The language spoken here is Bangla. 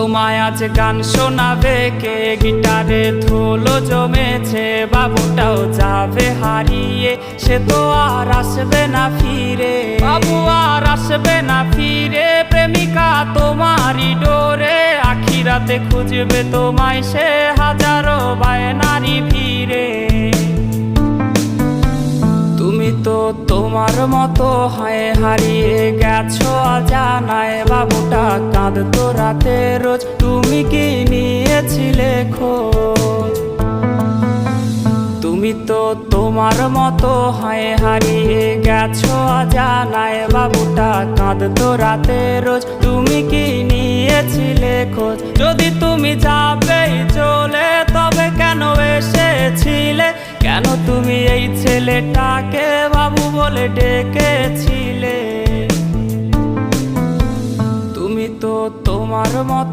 তোমায় আজ গান শোনাবে কে, গিটারে ধুলো জমেছে, বাবুটাও যাবে হারিয়ে, সে তো আর আসবে না ফিরে। বাবু আর আসবে না ফিরে, প্রেমিকা তোমারই ডোরে, আখিরাতে খুঁজবে তোমায় সে হাজারো বায়নারি ভিড়ে। তুমি তো তোমার মতো হয় হারিয়ে গেছো অজানায়, বাবুটা কাঁদতো রাতে রোজ, তুমি কি নিয়েছিলে খোঁজ? তুমি তো তোমার মতো হয় হারিয়ে গেছো অজানায়, বাবুটা কাঁদতো রাতে রোজ, তুমি কি নিয়েছিলে খোঁজ? যদি তুমি যাবেই চলে তবে কেন এসেছিলে, কেন তুমি এই ছেলেটাকে বাবু বলে ডেকেছিলে? তুমি তো তোমার মতো